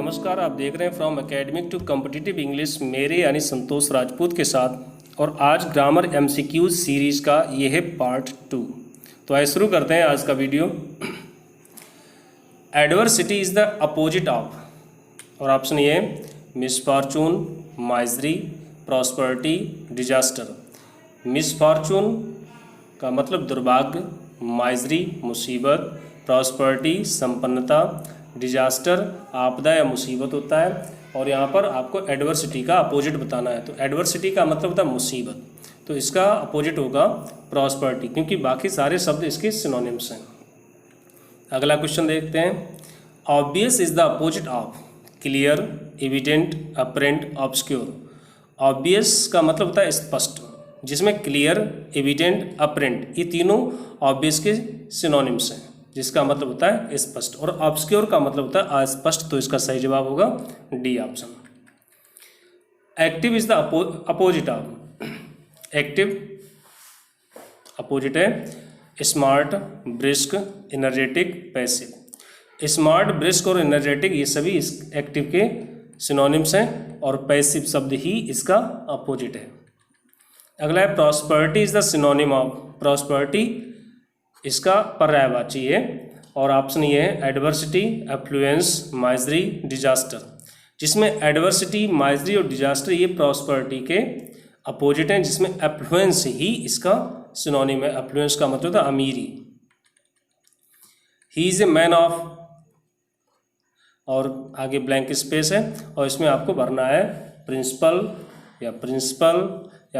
नमस्कार, आप देख रहे हैं from academic to competitive English मेरे यानी संतोष राजपूत के साथ। और आज ग्रामर एमसीक्यूज सीरीज का ये है पार्ट 2। तो आइए शुरू करते हैं आज का video. Adversity is the opposite of, और ऑप्शन ये है misfortune, misery, prosperity, disaster. Misfortune का मतलब दुर्भाग्य, माइजरी मुसीबत, प्रॉस्पेरिटी संपन्नता, डिजास्टर आपदा या मुसीबत होता है। और यहाँ पर आपको एडवर्सिटी का अपोजिट बताना है। तो एडवर्सिटी का मतलब होता है मुसीबत, तो इसका अपोजिट होगा प्रॉस्पेरिटी, क्योंकि बाकी सारे शब्द इसके सिनोनिम्स हैं। अगला क्वेश्चन देखते हैं। Obvious is the opposite of clear, evident, apparent, obscure. Obvious का मतलब होता है स्पष्ट, जिसमें क्लियर, एविडेंट, अपरेंट ये तीनों ऑब्वियस के सिनोनिम्स हैं, जिसका मतलब होता है स्पष्ट। और ऑब्सक्योर का मतलब होता है अस्पष्ट, तो इसका सही जवाब होगा D option. Active is the opposite of active, opposite है smart, brisk, energetic, passive. Smart, brisk और एनर्जेटिक ये सभी इस एक्टिव के सिनोनिम्स हैं, और पैसिव शब्द ही इसका अपोजिट है। अगला है prosperity is the synonym of. Prosperity इसका पर्यायवाची है, और ऑप्शन ये है एडवर्सिटी, एफ्लुएंस, माइजरी, डिजास्टर। जिसमें एडवर्सिटी, माइजरी और डिजास्टर ये प्रॉस्पेरिटी के अपोजिट हैं, जिसमें एफ्लुएंस ही इसका सिनोनिम है। एफ्लुएंस का मतलब था अमीरी। He is a man of, और आगे ब्लैंक स्पेस है, और इसमें आपको भरना है प्रिंसिपल या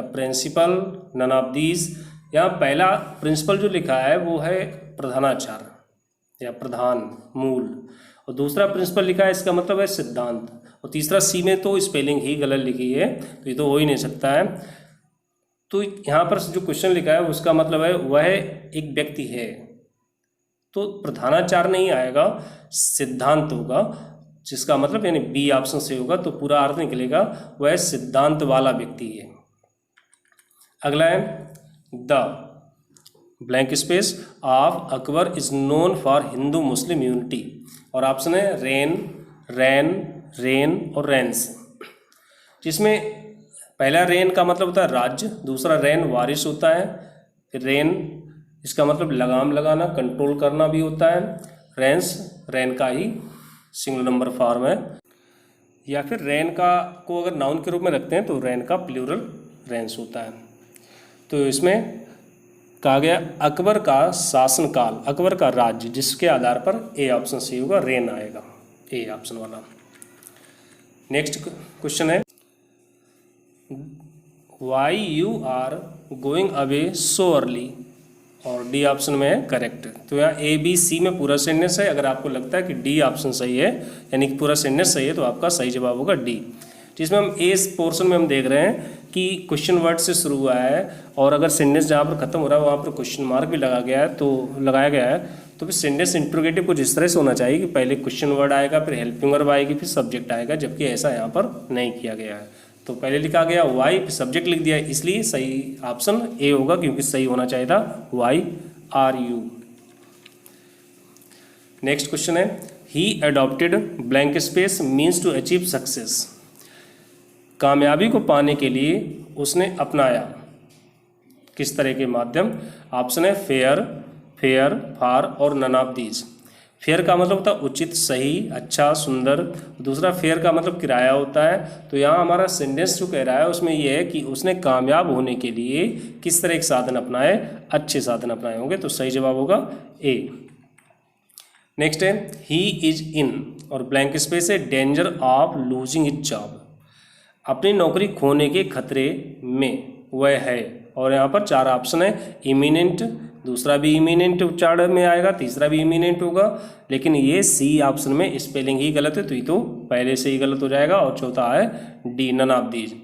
प्रिंसिपल, नन ऑफ दीज। यहाँ पहला प्रिंसिपल जो लिखा है वो है प्रधानाचार्य या प्रधान, मूल, और दूसरा प्रिंसिपल लिखा है इसका मतलब है सिद्धांत, और तीसरा सी में तो स्पेलिंग ही गलत लिखी है, तो ये तो हो ही नहीं सकता है। तो यहाँ पर जो क्वेश्चन लिखा है उसका मतलब है वह एक व्यक्ति है, तो प्रधानाचार्य नहीं आएगा, सिद्धांत होगा, जिसका मतलब यानी बी ऑप्शन से होगा, तो पूरा अर्थ निकलेगा वह सिद्धांत वाला व्यक्ति है। अगला है the blank space of Akbar is known for Hindu Muslim unity, और ऑप्शन है रेन, रैन, रेन और रैंस। जिसमें पहला रेन का मतलब होता है राज्य, दूसरा रैन वारिस होता है, फिर रेन इसका मतलब लगाम लगाना, कंट्रोल करना भी होता है। रैंस रैन का ही सिंगल नंबर फॉर्म है, या फिर रैन का को अगर नाउन के रूप में रखते हैं तो रैन का प्लूरल रैंस होता है। तो इसमें कहा गया अकबर का शासनकाल, अकबर का राज्य, जिसके आधार पर ए ऑप्शन सही होगा, रेन आएगा, ए ऑप्शन वाला। नेक्स्ट क्वेश्चन है why you are going away so early, और डी ऑप्शन में है करेक्ट। तो यहाँ ए बी सी में पूरा सेंटेंस है। अगर आपको लगता है कि डी ऑप्शन सही है, यानी कि पूरा सेंटेंस सही है, तो आपका सही जवाब होगा डी। जिसमें हम ए पोर्शन में हम देख रहे हैं कि क्वेश्चन वर्ड से शुरू हुआ है, और अगर सेंटेंस जहाँ पर खत्म हो रहा है वहाँ पर क्वेश्चन मार्क भी लगाया गया है, तो फिर सेंटेंस इंट्रोगेटिव कुछ इस तरह से होना चाहिए कि पहले क्वेश्चन वर्ड आएगा, फिर हेल्पिंग वर्ब आएगी, फिर सब्जेक्ट आएगा, जबकि ऐसा यहाँ पर नहीं किया गया है। तो पहले लिखा गया वाई, फिर सब्जेक्ट लिख दिया, इसलिए सही ऑप्शन ए होगा, क्योंकि सही होना चाहिए था why are you. Next question है he adopted blank space means to achieve success. कामयाबी को पाने के लिए उसने अपनाया किस तरह के माध्यम। ऑप्शन है फेयर, फार और नन ऑफ दीज। फेयर का मतलब होता है उचित, सही, अच्छा, सुंदर। दूसरा फेयर का मतलब किराया होता है। तो यहाँ हमारा सेंटेंस जो कह रहा है उसमें यह है कि उसने कामयाब होने के लिए किस तरह के साधन अपनाए, अच्छे साधन अपनाए होंगे, तो सही जवाब होगा ए। नेक्स्ट है ही इज इन, और ब्लैंक स्पेस है danger of losing it job. अपनी नौकरी खोने के खतरे में वह है, और यहाँ पर चार ऑप्शन है इमिनेंट, दूसरा भी इमिनेंट उच्चारण में आएगा, तीसरा भी इमिनेंट होगा, लेकिन ये सी ऑप्शन में स्पेलिंग ही गलत है, तो ये तो पहले से ही गलत हो जाएगा, और चौथा है डी नन ऑफ दीज।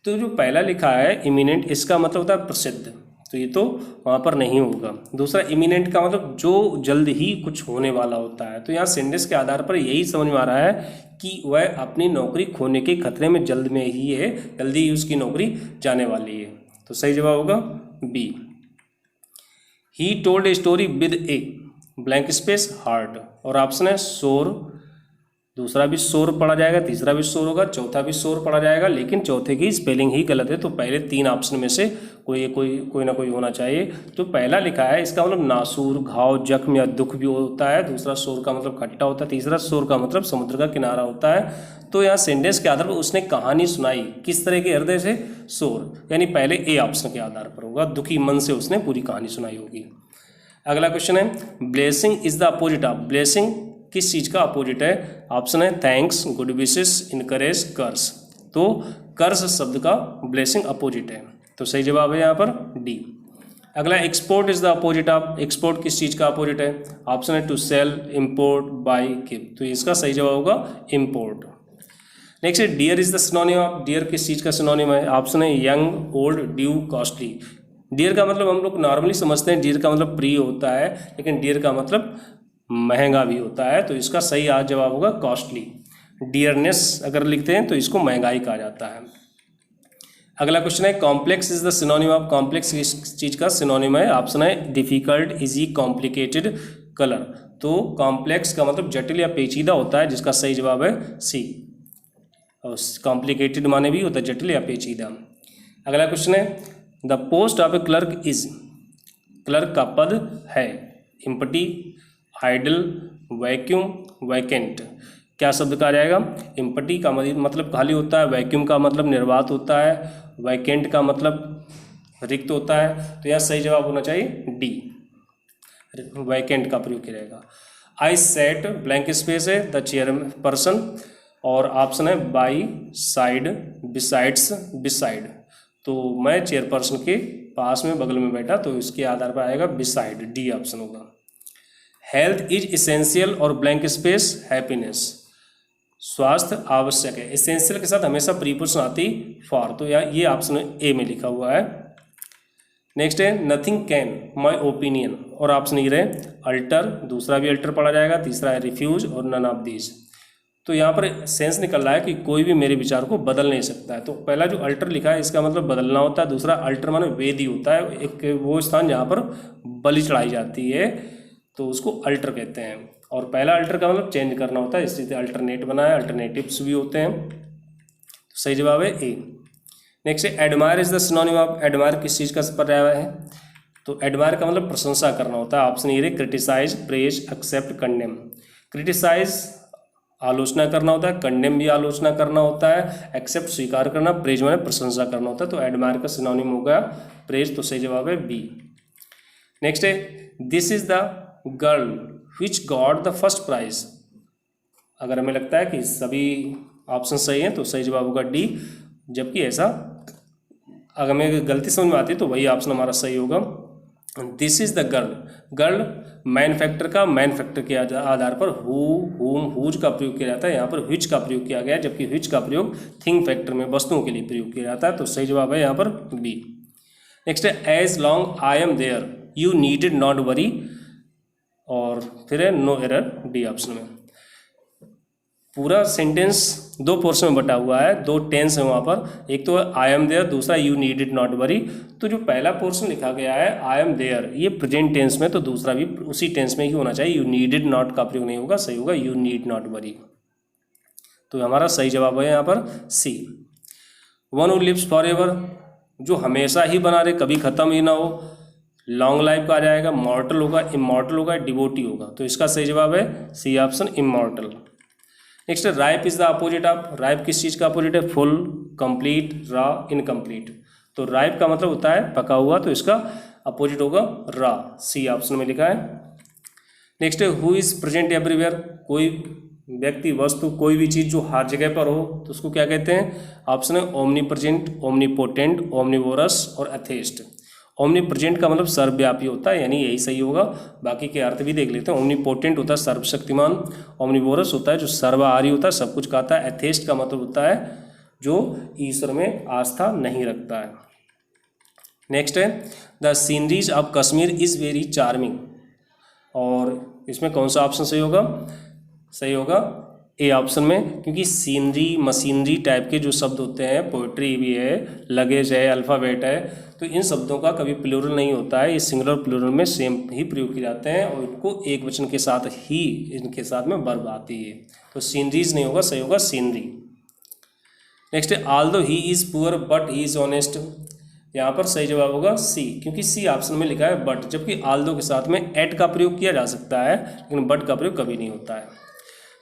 तो जो पहला लिखा है इमिनेंट, इसका मतलब होता है प्रसिद्ध, तो ये तो वहाँ पर नहीं होगा। दूसरा इमिनेंट का मतलब जो जल्द ही कुछ होने वाला होता है। तो यहाँ सेंटेंस के आधार पर यही समझ में आ रहा है कि वह अपनी नौकरी खोने के खतरे में जल्द में ही है, जल्दी ही उसकी नौकरी जाने वाली है, तो सही जवाब होगा B. He told a story with a blank space heart, और ऑप्शन है शोर, दूसरा भी शोर पढ़ा जाएगा, तीसरा भी शोर होगा, चौथा भी शोर पढ़ा जाएगा, लेकिन चौथे की स्पेलिंग ही गलत है। तो पहले 3 ऑप्शन में से कोई ना कोई होना चाहिए। तो पहला लिखा है, इसका मतलब नासूर, घाव, जख्म या दुख भी होता है। दूसरा शोर का मतलब खट्टा होता है। तीसरा शोर का मतलब समुद्र का किनारा होता है। तो यहाँ सेंटेंस के आधार पर उसने कहानी सुनाई, किस तरह के हृदय से? शोर, यानी पहले ए ऑप्शन के आधार पर होगा, दुखी मन से उसने पूरी कहानी सुनाई होगी। अगला क्वेश्चन है, blessing is the opposite of. Blessing किस चीज़ का अपोजिट है? ऑप्शन है थैंक्स, गुड विशेस, इनकरेज, कर्स। तो कर्स शब्द का ब्लेसिंग अपोजिट है, तो सही जवाब है यहाँ पर डी। अगला, export is the opposite of. Export किस चीज़ का अपोजिट है? ऑप्शन है to sell, import, buy, give. तो इसका सही जवाब होगा इम्पोर्ट। नेक्स्ट है, dear is the synonym of. Dear किस चीज़ का सिनोनिम है? ऑप्शन है young, old, due, costly. Dear का मतलब हम लोग नॉर्मली समझते हैं, डियर का मतलब प्रिय होता है, लेकिन डियर का मतलब महंगा भी होता है। तो इसका सही आज जवाब होगा कॉस्टली। डियरनेस अगर लिखते हैं तो इसको महंगाई कहा जाता है। अगला क्वेश्चन है, complex is the synonym of. Complex किस चीज़ का सिनोनिम है? ऑप्शन है डिफिकल्ट, इजी, कॉम्प्लिकेटेड, कलर। तो कॉम्प्लेक्स का मतलब जटिल या पेचीदा होता है, जिसका सही जवाब है सी। और कॉम्प्लिकेटेड माने भी होता है जटिल या पेचीदा। अगला क्वेश्चन है, the post of A clerk is. Clerk का पद है एम्प्टी, आइडल, वैक्यूम, वैकेंट। क्या शब्द कहा जाएगा? एम्प्टी का मतलब खाली होता है, वैक्यूम का मतलब निर्वात होता है, वैकेंट का मतलब रिक्त होता है। तो यह सही जवाब होना चाहिए डी, वैकेंट का प्रयोग किया जाएगा। आई सेट, ब्लैंक स्पेस है, द चेयर पर्सन, और ऑप्शन है बाई, साइड, बिसाइड्स, बिसाइड। तो मैं चेयरपर्सन के पास में, बगल में बैठा, तो इसके आधार पर आएगा बिसाइड, डी ऑप्शन होगा। हेल्थ इज इसेंशियल और ब्लैंक स्पेस हैप्पीनेस। स्वास्थ्य आवश्यक है, इसेंशियल के साथ हमेशा प्रीपोजिशन आती फॉर, तो ये ऑप्शन ए में लिखा हुआ है। नेक्स्ट है, नथिंग कैन माई ओपिनियन, और ऑप्शन ई रहे अल्टर, दूसरा भी अल्टर पढ़ा जाएगा, तीसरा है रिफ्यूज और नन ऑफ दीज। तो यहाँ पर सेंस निकल रहा है कि कोई भी मेरे विचार को बदल नहीं सकता है। तो पहला जो अल्टर लिखा है इसका मतलब बदलना होता है। दूसरा अल्टर माने वेदी होता है, एक वो स्थान जहाँ पर बलि चढ़ाई जाती है, तो उसको अल्टर कहते हैं। और पहला अल्टर का मतलब चेंज करना होता है, इसलिए अल्टरनेट बना है, अल्टरनेटिव्स भी होते हैं। तो सही जवाब है ए। नेक्स्ट है, admire is the synonym of. Admire किस चीज़ का पर्याय है? तो एडमायर का मतलब प्रशंसा करना होता है। ऑप्शन ए है criticise, praise, accept, condemn. Criticise आलोचना करना होता है, कंडेम भी आलोचना करना होता है, एक्सेप्ट स्वीकार करना, प्रेज माने प्रशंसा करना होता है। तो एडमायर का सिनोनिम होगा प्रेज, तो सही जवाब है बी। नेक्स्ट है, this is the girl which got the first prize. अगर हमें लगता है कि सभी ऑप्शन सही हैं तो सही जवाब होगा डी, जबकि ऐसा अगर हमें गलती समझ में आती है तो वही ऑप्शन हमारा सही होगा। This is the girl, girl man factor का, मैन फैक्टर के आधार पर हु, हुम, हुज का प्रयोग किया जाता है। यहाँ पर व्हिच का प्रयोग किया गया है, जबकि व्हिच का प्रयोग थिंग फैक्टर में वस्तुओं के लिए प्रयोग किया जाता है। तो सही जवाब है यहाँ पर बी। नेक्स्ट है, as long I am there you needed not worry, और फिर है नो एरर, डी ऑप्शन में। पूरा सेंटेंस दो पोर्शन में बटा हुआ है, दो टेंस है वहाँ पर, एक तो आई एम देयर, दूसरा यू नीडेड नॉट वरी। तो जो पहला पोर्शन लिखा गया है आई एम देयर, ये प्रेजेंट टेंस में, तो दूसरा भी उसी टेंस में ही होना चाहिए, यू नीडेड नॉट का प्रयोग नहीं होगा, सही होगा यू नीड नॉट वरी। तो हमारा सही जवाब है यहाँ पर C. One who lives forever, जो हमेशा ही बना रहे, कभी खत्म ही ना हो, लॉन्ग लाइफ का आ जाएगा, मॉर्टल होगा, इमॉर्टल होगा, डिवोटी होगा। तो इसका सही जवाब है सी ऑप्शन, इमॉर्टल। नेक्स्ट है, ripe is the opposite of. Ripe किस चीज़ का अपोजिट है? Full, complete, raw, incomplete. तो राइप का मतलब होता है पका हुआ, तो इसका अपोजिट होगा रॉ, सी ऑप्शन में लिखा है। नेक्स्ट है, हु इज प्रेजेंट एवरीवेयर। कोई व्यक्ति, वस्तु, कोई भी चीज़ जो हर जगह पर हो तो उसको क्या कहते हैं? ऑप्शन है ओमनी प्रेजेंट, ओमनीपोटेंट, ओमनीवोरस और एथेस्ट। ओमनी प्रेजेंट का मतलब सर्वव्यापी होता है, यानी यही सही होगा। बाकी के अर्थ भी देख लेते हैं। ओमनीपोटेंट होता है सर्वशक्तिमान, ओमनीवोरस होता है जो सर्वहारी होता है, सब कुछ खाता है। एथेस्ट का मतलब होता है जो ईश्वर में आस्था नहीं रखता है। नेक्स्ट है, the sceneries of Kashmir is very charming, और इसमें कौन सा ऑप्शन सही होगा? सही होगा ए ऑप्शन में, क्योंकि सीनरी मशीनरी टाइप के जो शब्द होते हैं, पोइट्री भी है, लगेज है, अल्फ़ाबेट है, तो इन शब्दों का कभी प्लूरल नहीं होता है। ये सिंगुलर प्लूरल में सेम ही प्रयोग किए जाते हैं और इनको एक वचन के साथ ही इनके साथ में वर्ब आती है। तो सीनरीज नहीं होगा, सही होगा सीनरी। नेक्स्ट है although he is poor but he is honest. यहाँ पर सही जवाब होगा सी, क्योंकि सी ऑप्शन में लिखा है बट, जबकि ऑल्दो के साथ में एट का प्रयोग किया जा सकता है लेकिन बट का प्रयोग कभी नहीं होता है।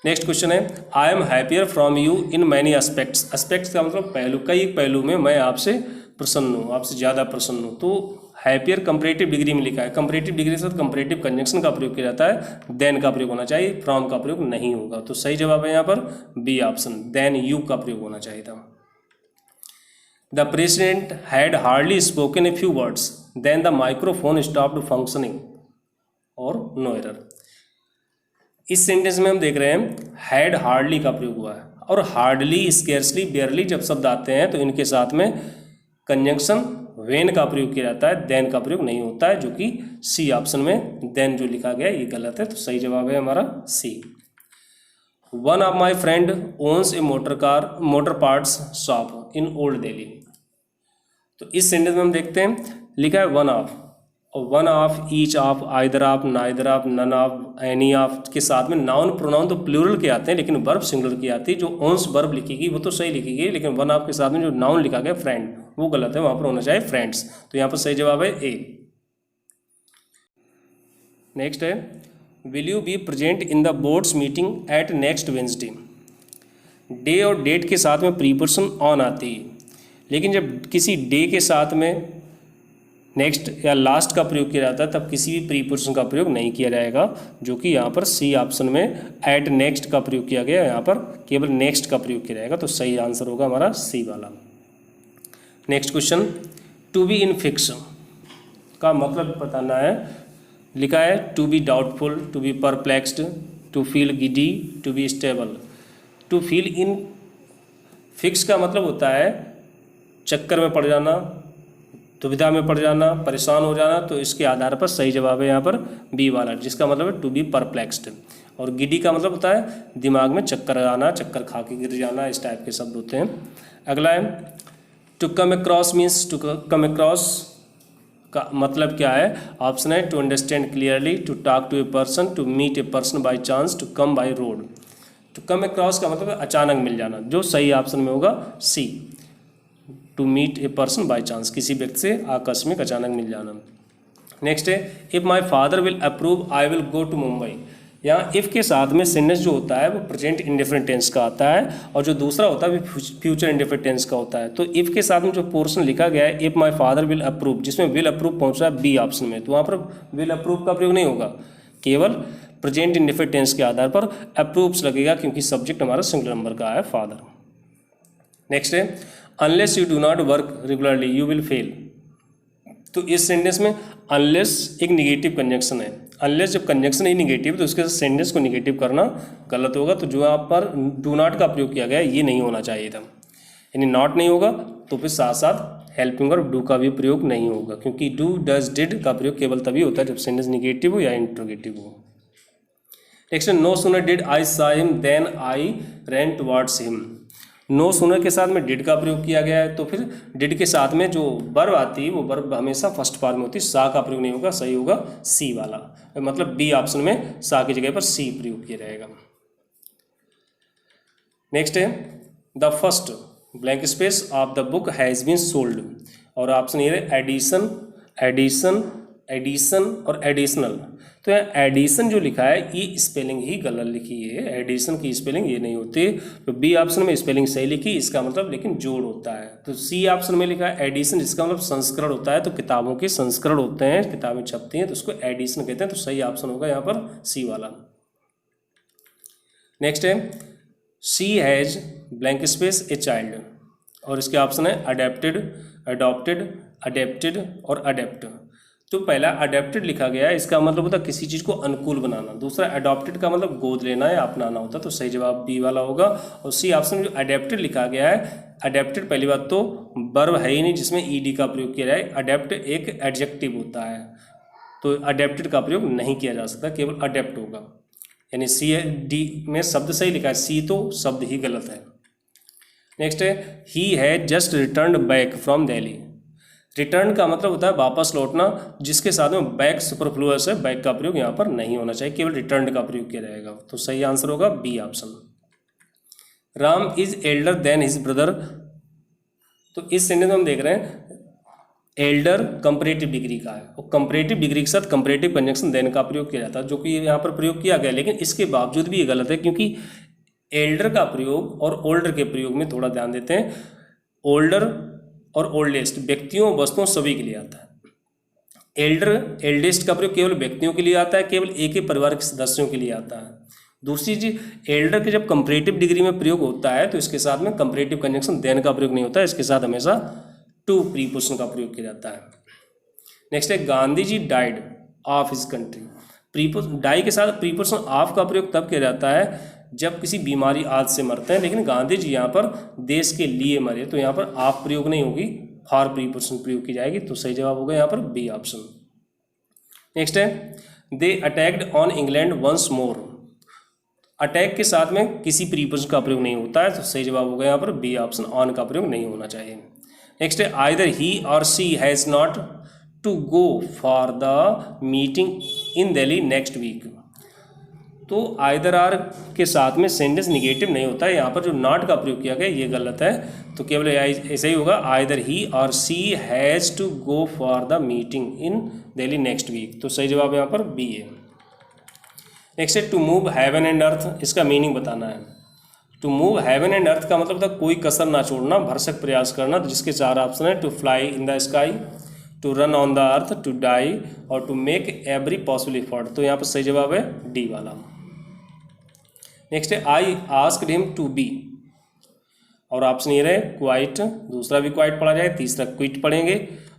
नेक्स्ट क्वेश्चन है I am happier from you in many aspects. Aspects का मतलब पहलू, कई एक पहलू में मैं आपसे प्रसन्न हूँ, आपसे ज़्यादा प्रसन्न हूँ। तो हैप्पियर कंपैरेटिव डिग्री में लिखा है, कंपैरेटिव डिग्री के साथ कंपैरेटिव कंजंक्शन का प्रयोग किया जाता है, देन का प्रयोग होना चाहिए, फ्रॉम का प्रयोग नहीं होगा। तो सही जवाब है यहाँ पर बी ऑप्शन, देन यू का प्रयोग होना चाहिए था। The president had hardly spoken a few words then the microphone stopped functioning और नो एरर। इस सेंटेंस में हम देख रहे हैं हैड हार्डली का प्रयोग हुआ है और हार्डली, स्केर्सली, बेयरली जब शब्द आते हैं तो इनके साथ में कंजंक्शन व्हेन का प्रयोग किया जाता है, देन का प्रयोग नहीं होता है, जो कि सी ऑप्शन में देन जो लिखा गया ये गलत है। तो सही जवाब है हमारा C. One of my friend owns a motor parts shop in old Delhi. तो इस सेंटेंस में हम देखते हैं लिखा है वन ऑफ, और one of, each of, either of, neither of, none of, any of के साथ में नाउन प्रोनाउन तो प्लूरल के आते हैं लेकिन वर्ब सिंगुलर की आती है। जो ओन्स वर्ब लिखी वो तो सही लिखी गई, लेकिन वन ऑफ के साथ में जो नाउन लिखा गया फ्रेंड वो गलत है, वहां पर होना चाहिए फ्रेंड्स। तो यहाँ पर सही जवाब है ए। नेक्स्ट है will you be present in the boards meeting at next Wednesday. Day और डेट के साथ में प्रीपोजिशन ऑन आती है, लेकिन जब किसी डे के साथ में नेक्स्ट या लास्ट का प्रयोग किया जाता है तब किसी भी प्रीपोजिशन का प्रयोग नहीं किया जाएगा, जो कि यहाँ पर सी ऑप्शन में एट नेक्स्ट का प्रयोग किया गया, यहाँ पर केवल नेक्स्ट का प्रयोग किया जाएगा। तो सही आंसर होगा हमारा सी वाला। Next question, to be in fix का मतलब बताना है। लिखा है to be doubtful, to be perplexed, to feel giddy, to be stable. To feel in fix का मतलब होता है चक्कर में पड़ जाना, दुविधा में पड़ जाना, परेशान हो जाना। तो इसके आधार पर सही जवाब है यहाँ पर बी वाला, जिसका मतलब है टू बी परप्लेक्स्ड। और गिडी का मतलब होता है दिमाग में चक्कर आना, चक्कर खा के गिर जाना, इस टाइप के शब्द होते हैं। अगला है to come across means, to come across का मतलब क्या है? ऑप्शन है to understand clearly, to talk to a person, to meet a person by chance, to come by road. To come across का मतलब अचानक मिल जाना, जो सही ऑप्शन में होगा C, to meet a person by chance, किसी व्यक्ति से आकस्मिक अचानक मिल जाना। नेक्स्ट है if my father will approve I will go to Mumbai. यहाँ इफ़ के साथ में सेंटेंस जो होता है वो प्रेजेंट इंडेफिनिट टेंस का आता है, और जो दूसरा होता है वो फ्यूचर इंडेफिनिट टेंस का होता है। तो इफ़ के साथ में जो पोर्शन लिखा गया है if my father will approve, जिसमें विल अप्रूव पहुँच रहा है बी ऑप्शन में, तो वहाँ पर विल अप्रूव का प्रयोग नहीं होगा, केवल प्रेजेंट इंडेफिनिट टेंस के आधार पर अप्रूव्स लगेगा, क्योंकि सब्जेक्ट हमारा सिंगुलर नंबर का है फादर। नेक्स्ट है unless you do not work regularly you will fail. तो इस सेंटेंस में अनलेस एक निगेटिव कंजंक्शन है। अनलेस जब कंजंक्शन ही निगेटिव तो उसके सेंटेंस को निगेटिव करना गलत होगा। तो जो यहाँ पर डू नॉट का प्रयोग किया गया है ये नहीं होना चाहिए था, यानी नॉट नहीं होगा तो फिर साथ साथ हेल्पिंग और डू का भी प्रयोग नहीं होगा, क्योंकि डू डज डिड का प्रयोग केवल तभी होता है जब सेंटेंस निगेटिव हो या इंट्रोगेटिव हो। Next no sooner did I saw him then I ran towards him. No sooner के साथ में डिड का प्रयोग किया गया है, तो फिर डिड के साथ में जो वर्ब आती है वो वर्ब हमेशा फर्स्ट फॉर्म में होती है, सा का प्रयोग नहीं होगा, सही होगा सी वाला, मतलब बी ऑप्शन में सा की जगह पर सी प्रयोग किया जाएगा। नेक्स्ट है the first blank space of the book has been sold, और ऑप्शन ये है एडिशन, एडिशन, एडिशन और एडिशनल। तो यहाँ एडिशन जो लिखा है ये स्पेलिंग ही गलत लिखी है, एडिशन की स्पेलिंग ये नहीं होती। तो बी ऑप्शन में स्पेलिंग सही लिखी, इसका मतलब लेकिन जोड़ होता है। तो सी ऑप्शन में लिखा है एडिशन, जिसका मतलब संस्करण होता है। तो किताबों के संस्करण होते हैं, किताबें छपती हैं तो उसको एडिशन कहते हैं। तो सही ऑप्शन होगा यहाँ पर सी वाला। नेक्स्ट है she has blank space a child, और इसके ऑप्शन है अडेप्टेड, अडॉप्टेड, अडेप्टेड और अडेप्ट। तो पहला अडेप्टेड लिखा गया है, इसका मतलब होता है किसी चीज़ को अनुकूल बनाना। दूसरा अडॉप्टेड का मतलब गोद लेना या अपनाना होता है। तो सही जवाब बी वाला होगा। और सी ऑप्शन में जो अडेप्टेड लिखा गया है, अडेप्टेड पहली बात तो वर्ब है ही नहीं जिसमें ईडी का प्रयोग किया जाए, अडेप्ट एक एडजेक्टिव होता है, तो अडेप्टेड का प्रयोग नहीं किया जा सकता, केवल अडेप्ट होगा। यानी CD में शब्द सही लिखा है, सी तो शब्द ही गलत है। नेक्स्ट है he has just returned back from Delhi. Return का मतलब होता है वापस लौटना, जिसके साथ में बैक सुपरफ्लुअस है, बैक का प्रयोग यहाँ पर नहीं होना चाहिए, केवल रिटर्न का प्रयोग किया जाएगा। तो सही आंसर होगा B option. Ram is elder than his brother. तो इस सेंटेंस में हम देख रहे हैं एल्डर कंपैरेटिव डिग्री का है, और कंपैरेटिव डिग्री के साथ कंपैरेटिव कंजंक्शन देन का प्रयोग किया जाता है, जो कि यहाँ पर प्रयोग किया गया, लेकिन इसके बावजूद भी ये गलत है, क्योंकि एल्डर का प्रयोग और ओल्डर के प्रयोग में थोड़ा ध्यान देते हैं। ओल्डर और ओल्डेस्ट व्यक्तियों वस्तुओं सभी के लिए आता है। एल्डर एल्डेस्ट का प्रयोग केवल व्यक्तियों के लिए आता है, केवल एक ही परिवार के सदस्यों के लिए आता है। दूसरी चीज, एल्डर के जब कंपैरेटिव डिग्री में प्रयोग होता है तो इसके साथ में कंपैरेटिव कंजंक्शन देन का प्रयोग नहीं होता है, इसके साथ हमेशा टू प्रीपोजिशन का प्रयोग किया जाता है। नेक्स्ट है Gandhi ji died of his country. Die के साथ प्रीपोजिशन ऑफ का प्रयोग तब किया जाता है जब किसी बीमारी आदि से मरते हैं, लेकिन गांधी जी यहाँ पर देश के लिए मरे, तो यहाँ पर ऑफ प्रयोग नहीं होगी, फॉर प्रीपोजिशन प्रयोग की जाएगी। तो सही जवाब होगा यहाँ पर बी ऑप्शन। नेक्स्ट है they attacked on England once more. Attack के साथ में किसी प्रीपोजिशन का प्रयोग नहीं होता है, तो सही जवाब होगा यहाँ पर बी ऑप्शन, ऑन का प्रयोग नहीं होना चाहिए। नेक्स्ट है आइदर ही और she has not to go for the meeting in Delhi next week. तो आइदर आर के साथ में सेंटेंस निगेटिव नहीं होता है, यहाँ पर जो नॉट का प्रयोग किया गया ये गलत है, तो केवल ऐसा ही होगा आइदर ही और she has to go for the meeting in Delhi next week. तो सही जवाब यहाँ पर बी है। नेक्स्ट है to move heaven and earth, इसका मीनिंग बताना है। To move heaven and earth का मतलब था कोई कसर ना छोड़ना, भरसक प्रयास करना, तो जिसके चार ऑप्शन है to fly in the sky, to run on the earth, to die और to make every possible effort. तो यहाँ पर सही जवाब है डी वाला। नेक्स्ट है I asked him to be, और ऑप्शन ये रहे क्वाइट, दूसरा भी क्वाइट पढ़ा जाए, तीसरा क्विट पढ़ेंगे,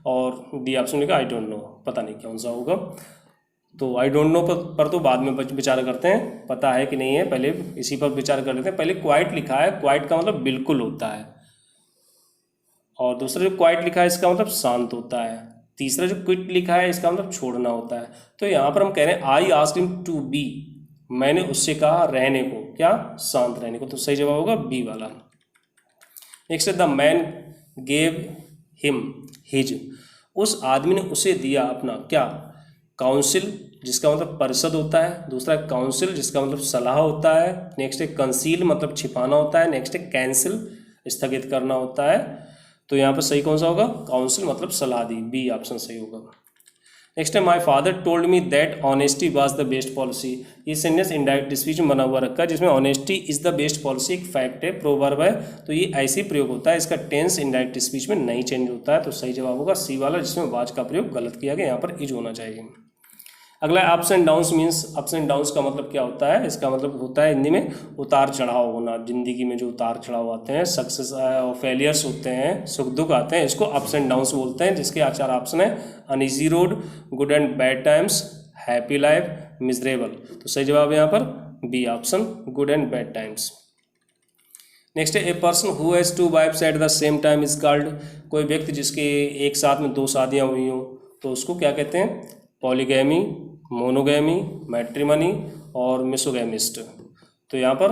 और डी ऑप्शन लिखा आई डोंट नो, पता नहीं कौन सा होगा। तो आई डोंट नो पर तो बाद में विचार करते हैं, पता है कि नहीं है पहले इसी पर विचार कर लेते हैं। पहले क्वाइट लिखा है, क्वाइट का मतलब बिल्कुल होता है, और दूसरा जो क्वाइट लिखा है इसका मतलब शांत होता है, तीसरा जो क्विट लिखा है इसका मतलब छोड़ना होता है। तो यहाँ पर हम कह रहे हैं I asked him to be, मैंने उससे कहा रहने को, क्या शांत रहने को। तो सही जवाब होगा बी वाला। Next the man gave him his, उस आदमी ने उसे दिया अपना क्या काउंसिल, जिसका मतलब परिषद होता है, दूसरा काउंसिल जिसका मतलब सलाह होता है, नेक्स्ट है कंसील मतलब छिपाना होता है, नेक्स्ट है कैंसिल स्थगित करना होता है। तो यहाँ पर सही कौन सा होगा, काउंसिल मतलब सलाह दी, बी ऑप्शन सही होगा। नेक्स्ट है my father told me that honesty was the best policy. ये सेंटेंस इनडायरेक्ट स्पीच में बना हुआ रखा है, जिसमें honesty is the best policy एक फैक्ट है, प्रोवर्ब है, तो ये ऐसे ही प्रयोग होता है, इसका टेंस इनडायरेक्ट स्पीच में नहीं चेंज होता है। तो सही जवाब होगा सी वाला, जिसमें वाज का प्रयोग गलत किया गया, यहाँ पर इज होना चाहिए। अगला ups and downs means, ups and downs का मतलब क्या होता है, इसका मतलब होता है हिंदी में उतार चढ़ाव होना, जिंदगी में जो उतार चढ़ाव आते हैं, सक्सेस और फेलियर्स होते हैं, सुख दुख आते हैं, इसको अप्स एंड डाउन्स बोलते हैं। जिसके चार ऑप्शन है uneasy road, good and bad times, happy life, miserable. तो सही जवाब है यहाँ पर B option, good and bad times. Next है a person who has two wifes at the same time is called, कोई व्यक्ति जिसके एक साथ में दो शादियाँ हुई हों तो उसको क्या कहते हैं, पॉलीगैमी, मोनोगैमी, मैट्रिमनी और मिसोगैमिस्ट। तो यहाँ पर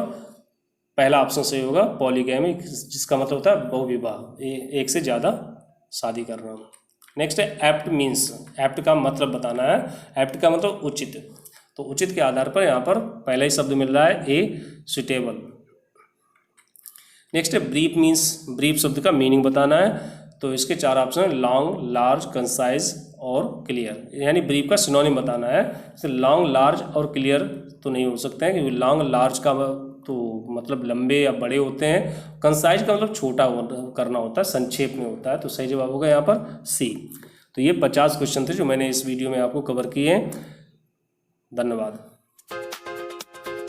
पहला ऑप्शन सही होगा पॉलीगैमी, जिसका मतलब होता है बहुविवाह, एक से ज़्यादा शादी करना। नेक्स्ट है एप्ट मीन्स, एप्ट का मतलब बताना है, एप्ट का मतलब उचित, तो उचित के आधार पर यहाँ पर पहला ही शब्द मिल रहा है ए सुटेबल। नेक्स्ट है ब्रीफ मीन्स, ब्रीफ शब्द का मीनिंग बताना है, तो इसके चार ऑप्शन है लॉन्ग, लार्ज, कंसाइज और क्लियर, यानी ब्रीफ का सिनोनिम बताना है। जैसे लॉन्ग, लार्ज और क्लियर तो नहीं हो सकते हैं, क्योंकि लॉन्ग लार्ज का तो मतलब लंबे या बड़े होते हैं, कंसाइज का मतलब छोटा करना होता है, संक्षेप में होता है। तो सही जवाब होगा यहाँ पर सी। तो ये 50 क्वेश्चन थे जो मैंने इस वीडियो में आपको कवर किए हैं। धन्यवाद।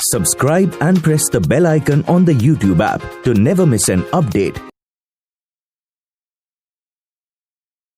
Subscribe and press the bell icon on the YouTube app to never miss an update.